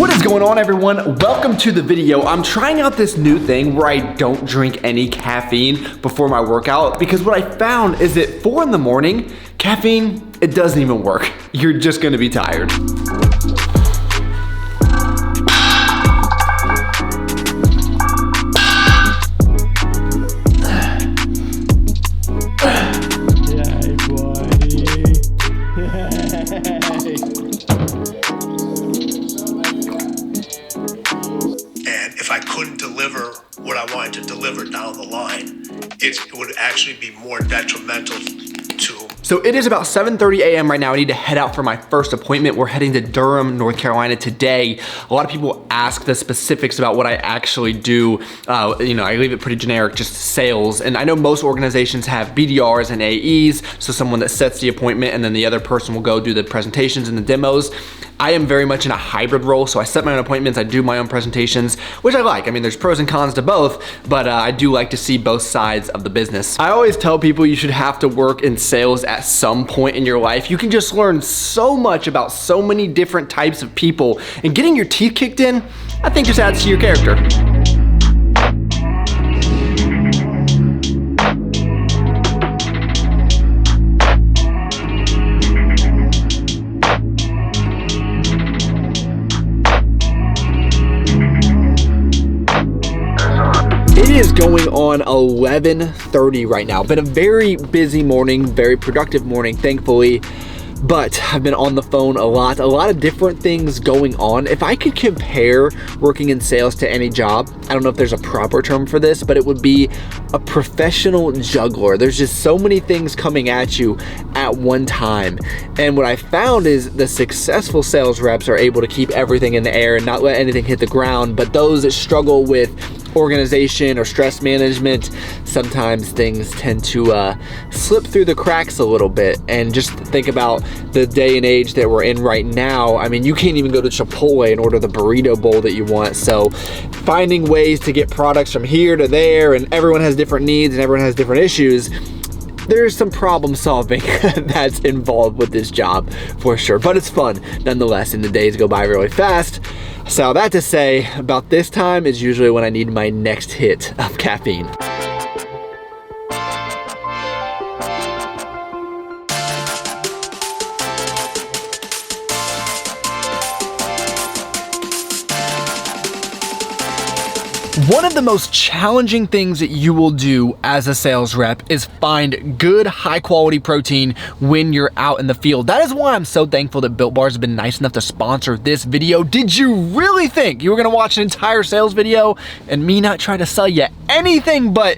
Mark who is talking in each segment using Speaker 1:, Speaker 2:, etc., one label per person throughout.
Speaker 1: What is going on, everyone? Welcome to the video. I'm trying out this new thing where I don't drink any caffeine before my workout because what I found is that 4 in the morning, caffeine, it doesn't even work. You're just gonna be tired.
Speaker 2: What I wanted to deliver down the line, it would actually be more detrimental to.
Speaker 1: So it is about 7:30 a.m. right now. I need to head out for my first appointment. We're heading to Durham, North Carolina today. A lot of people ask the specifics about what I actually do. I leave it pretty generic, just sales. And I know most organizations have BDRs and AEs, so someone that sets the appointment and then the other person will go do the presentations and the demos. I am very much in a hybrid role, so I set my own appointments, I do my own presentations, which I like. I mean, there's pros and cons to both, but I do like to see both sides of the business. I always tell people you should have to work in sales at some point in your life. You can just learn so much about so many different types of people, and getting your teeth kicked in, I think just adds to your character. It is going on 11:30 right now. Been a very busy morning, very productive morning, thankfully. But I've been on the phone a lot of different things going on. If I could compare working in sales to any job, I don't know if there's a proper term for this, but it would be a professional juggler. There's just so many things coming at you at one time. And what I found is the successful sales reps are able to keep everything in the air and not let anything hit the ground. But those that struggle with organization or stress management, sometimes things tend to slip through the cracks a little bit. And just think about the day and age that we're in right now. I mean, you can't even go to Chipotle and order the burrito bowl that you want. So finding ways to get products from here to there, and everyone has different needs and everyone has different issues. There's some problem solving that's involved with this job for sure, but it's fun nonetheless, and the days go by really fast. So that to say, about this time is usually when I need my next hit of caffeine. One of the most challenging things that you will do as a sales rep is find good, high quality protein when you're out in the field. That is why I'm so thankful that Built Bars have been nice enough to sponsor this video. Did you really think you were gonna watch an entire sales video and me not try to sell you anything? But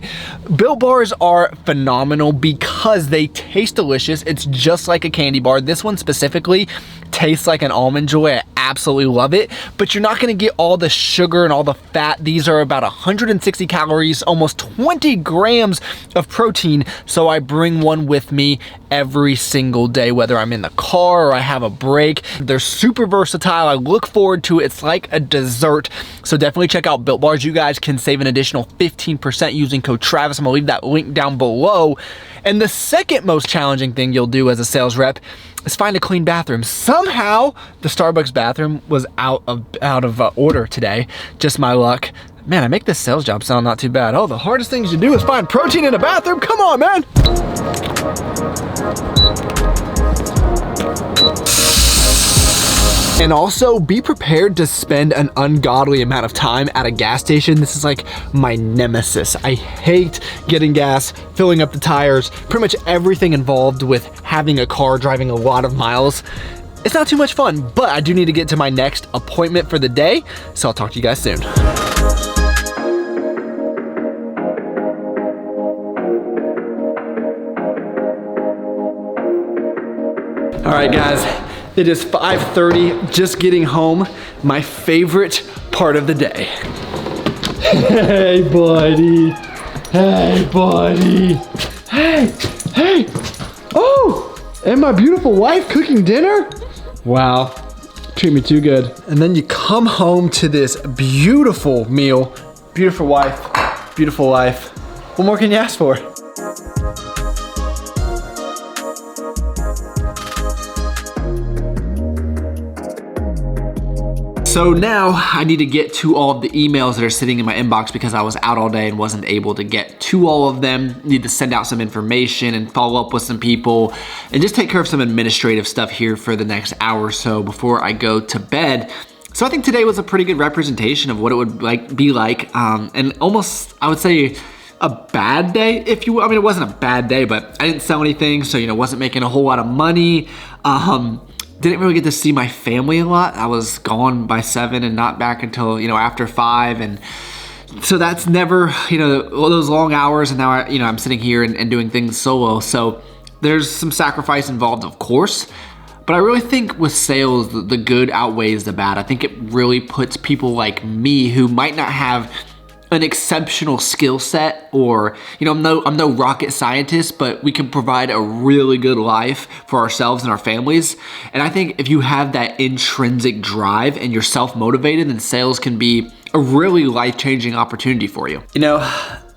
Speaker 1: Built Bars are phenomenal because they taste delicious. It's just like a candy bar. This one specifically tastes like an Almond Joy. I absolutely love it, but you're not gonna get all the sugar and all the fat. These are about 160 calories, almost 20 grams of protein. So I bring one with me every single day, whether I'm in the car or I have a break. They're super versatile. I look forward to it. It's like a dessert. So definitely check out Built Bars. You guys can save an additional 15% using code Travis. I'm gonna leave that link down below. And the second most challenging thing you'll do as a sales rep is find a clean bathroom. Somehow the Starbucks bathroom was out of order today. Just my luck. Man, I make this sales job sound not too bad. Oh, the hardest things to do is find protein in a bathroom. Come on, man. And also be prepared to spend an ungodly amount of time at a gas station. This is like my nemesis. I hate getting gas, filling up the tires, pretty much everything involved with having a car, driving a lot of miles. It's not too much fun, but I do need to get to my next appointment for the day, so I'll talk to you guys soon. All right, guys, it is 5:30, just getting home, my favorite part of the day. Hey, buddy. Hey, buddy. Hey. Oh, and my beautiful wife cooking dinner? Wow, treat me too good. And then you come home to this beautiful meal. Beautiful wife, beautiful life. What more can you ask for? So now I need to get to all of the emails that are sitting in my inbox because I was out all day and wasn't able to get to all of them. Need to send out some information and follow up with some people and just take care of some administrative stuff here for the next hour or so before I go to bed. So I think today was a pretty good representation of what it would be like, and almost, I would say, a bad day, if you will. I mean, it wasn't a bad day, but I didn't sell anything, so, wasn't making a whole lot of money. Didn't really get to see my family a lot. I was gone by 7 and not back until, after 5. And so that's never, those long hours. And now, I'm sitting here and doing things solo. So there's some sacrifice involved, of course. But I really think with sales, the good outweighs the bad. I think it really puts people like me who might not have an exceptional skill set, or I'm no rocket scientist, but we can provide a really good life for ourselves and our families. And I think if you have that intrinsic drive and you're self-motivated, then sales can be a really life-changing opportunity for you.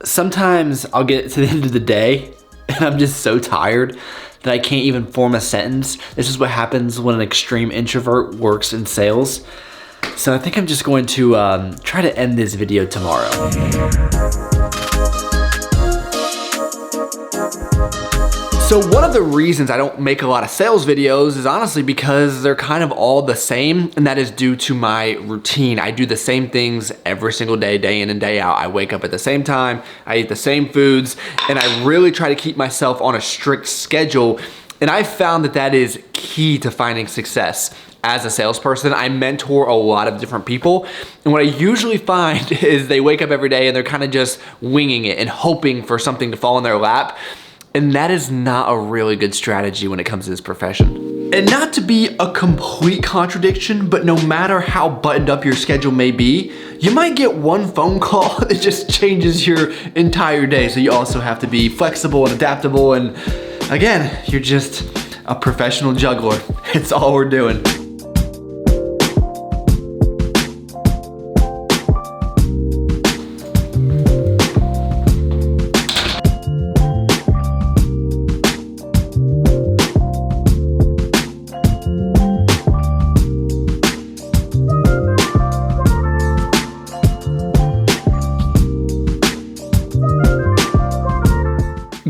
Speaker 1: Sometimes I'll get to the end of the day and I'm just so tired that I can't even form a sentence. This is what happens when an extreme introvert works in sales. So I think I'm just going to try to end this video tomorrow. So one of the reasons I don't make a lot of sales videos is honestly because they're kind of all the same, and that is due to my routine. I do the same things every single day, day in and day out. I wake up at the same time, I eat the same foods, and I really try to keep myself on a strict schedule. And I've found that is key to finding success. As a salesperson, I mentor a lot of different people. And what I usually find is they wake up every day and they're kind of just winging it and hoping for something to fall in their lap. And that is not a really good strategy when it comes to this profession. And not to be a complete contradiction, but no matter how buttoned up your schedule may be, you might get one phone call that just changes your entire day. So you also have to be flexible and adaptable. And again, you're just a professional juggler. It's all we're doing.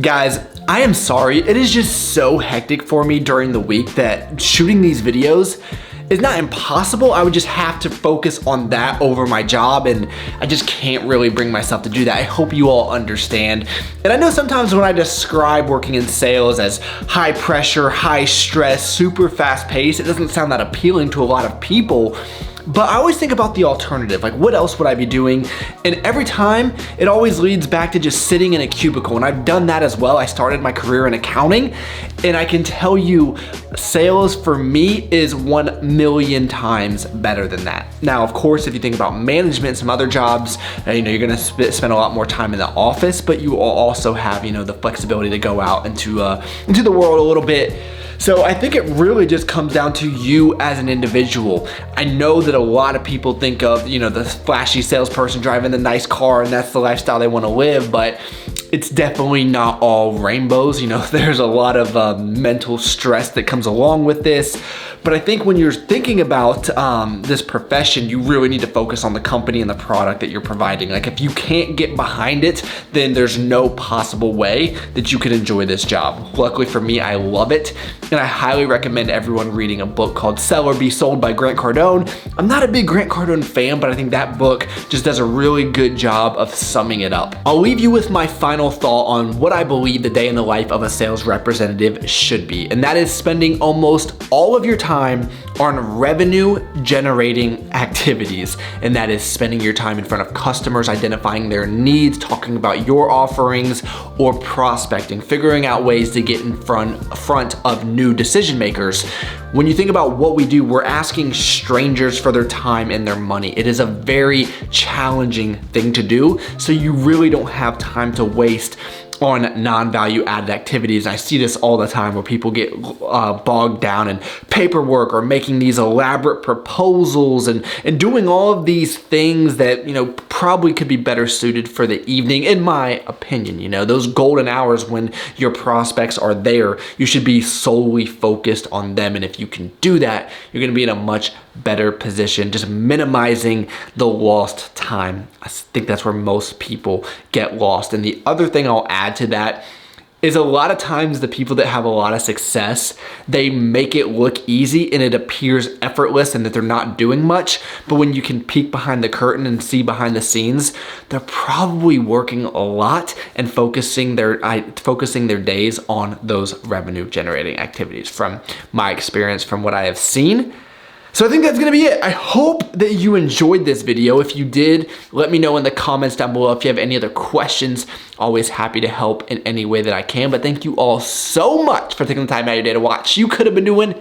Speaker 1: Guys, I am sorry. It is just so hectic for me during the week that shooting these videos is not impossible. I would just have to focus on that over my job, and I just can't really bring myself to do that. I hope you all understand. And I know sometimes when I describe working in sales as high pressure, high stress, super fast paced, it doesn't sound that appealing to a lot of people. But I always think about the alternative, like what else would I be doing? And every time it always leads back to just sitting in a cubicle. And I've done that as well. I started my career in accounting, and I can tell you sales for me is 1,000,000 times better than that. Now, of course, if you think about management, some other jobs, you're gonna spend a lot more time in the office, but you will also have, the flexibility to go out into the world a little bit. So I think it really just comes down to you as an individual. I know that a lot of people think of, the flashy salesperson driving the nice car and that's the lifestyle they want to live, but it's definitely not all rainbows. There's a lot of mental stress that comes along with this. But I think when you're thinking about this profession, you really need to focus on the company and the product that you're providing. Like if you can't get behind it, then there's no possible way that you can enjoy this job. Luckily for me, I love it. And I highly recommend everyone reading a book called Sell or Be Sold by Grant Cardone. I'm not a big Grant Cardone fan, but I think that book just does a really good job of summing it up. I'll leave you with my final thought on what I believe the day in the life of a sales representative should be. And that is spending almost all of your time on revenue generating activities. And that is spending your time in front of customers, identifying their needs, talking about your offerings, or prospecting, figuring out ways to get in front of new decision makers. When you think about what we do, we're asking strangers for their time and their money. It is a very challenging thing to do, so you really don't have time to waste on non-value added activities. I see this all the time where people get bogged down in paperwork or making these elaborate proposals and doing all of these things that, you know, probably could be better suited for the evening, in my opinion. You know, those golden hours when your prospects are there, you should be solely focused on them. And if you can do that, you're going to be in a much better position, just minimizing the lost time. I think that's where most people get lost. And the other thing I'll add to that is a lot of times the people that have a lot of success, they make it look easy and it appears effortless and that they're not doing much. But when you can peek behind the curtain and see behind the scenes, they're probably working a lot and focusing their days on those revenue generating activities, from my experience, from what I have seen. So I think that's gonna be it. I hope that you enjoyed this video. If you did, let me know in the comments down below. If you have any other questions, always happy to help in any way that I can. But thank you all so much for taking the time out of your day to watch. You could have been doing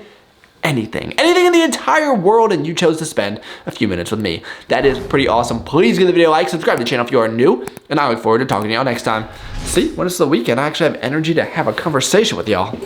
Speaker 1: anything in the entire world, and you chose to spend a few minutes with me. That is pretty awesome. Please give the video a like, subscribe to the channel if you are new, and I look forward to talking to y'all next time. See, when it's the weekend, I actually have energy to have a conversation with y'all.